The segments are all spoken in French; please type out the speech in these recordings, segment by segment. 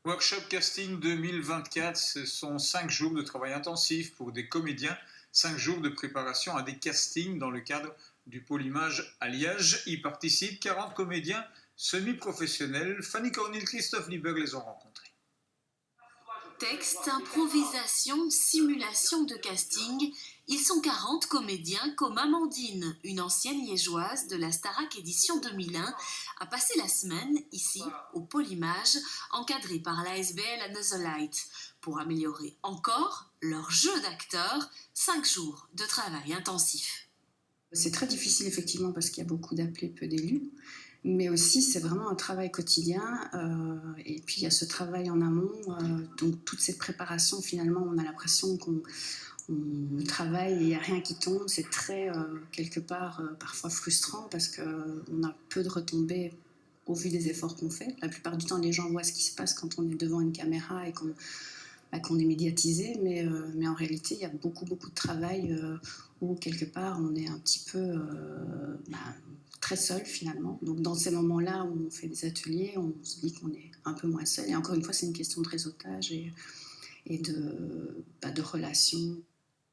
Workshop Casting 2024, ce sont 5 jours de travail intensif pour des comédiens, 5 jours de préparation à des castings dans le cadre du Pôle Image à Liège. Y participent 40 comédiens semi-professionnels. Fanny Cornil, Christophe Lieberg les ont rencontrés. Texte, improvisation, simulation de casting, ils sont 40 comédiens comme Amandine, une ancienne liégeoise de la Starac édition 2001, a passé la semaine ici au Pôle Image, encadrée par l'ASBL Another Light, pour améliorer encore leur jeu d'acteur, 5 jours de travail intensif. C'est très difficile effectivement parce qu'il y a beaucoup d'appelés, peu d'élus. Mais aussi, c'est vraiment un travail quotidien. Et puis, il y a ce travail en amont. Donc, toute cette préparation, finalement, on a l'impression qu'on travaille et il n'y a rien qui tombe. C'est très, quelque part, parfois frustrant parce qu'on a peu de retombées au vu des efforts qu'on fait. La plupart du temps, les gens voient ce qui se passe quand on est devant une caméra et qu'on est médiatisé. Mais en réalité, il y a beaucoup de travail où, quelque part, on est un petit peu... très seul finalement. Donc dans ces moments-là où on fait des ateliers, on se dit qu'on est un peu moins seul. Et encore une fois, c'est une question de réseautage et de relations.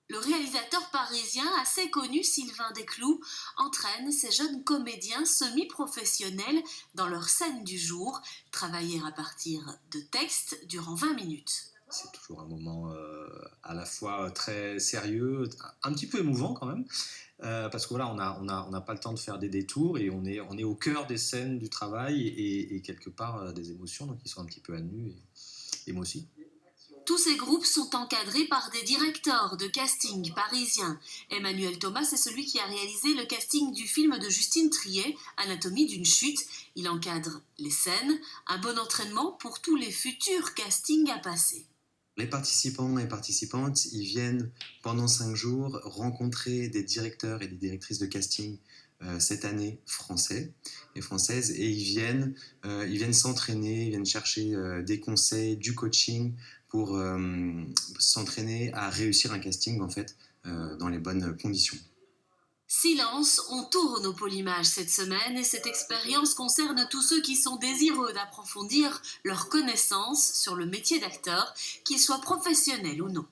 Le réalisateur parisien assez connu Sylvain Desclous entraîne ces jeunes comédiens semi-professionnels dans leur scène du jour, travailler à partir de textes durant 20 minutes. C'est toujours un moment à la fois très sérieux, un petit peu émouvant quand même, parce que voilà, on n'a pas le temps de faire des détours et on est au cœur des scènes du travail et quelque part des émotions, donc ils sont un petit peu à nu et moi aussi. Tous ces groupes sont encadrés par des directeurs de casting parisiens. Emmanuel Thomas est celui qui a réalisé le casting du film de Justine Triet, Anatomie d'une chute. Il encadre les scènes, un bon entraînement pour tous les futurs castings à passer. Les participants et participantes, ils viennent pendant 5 jours rencontrer des directeurs et des directrices de casting cette année français et françaises, et ils viennent s'entraîner, ils viennent chercher des conseils, du coaching pour s'entraîner à réussir un casting en fait dans les bonnes conditions. Silence, on tourne au Pôle Image cette semaine et cette expérience concerne tous ceux qui sont désireux d'approfondir leurs connaissances sur le métier d'acteur, qu'ils soient professionnels ou non.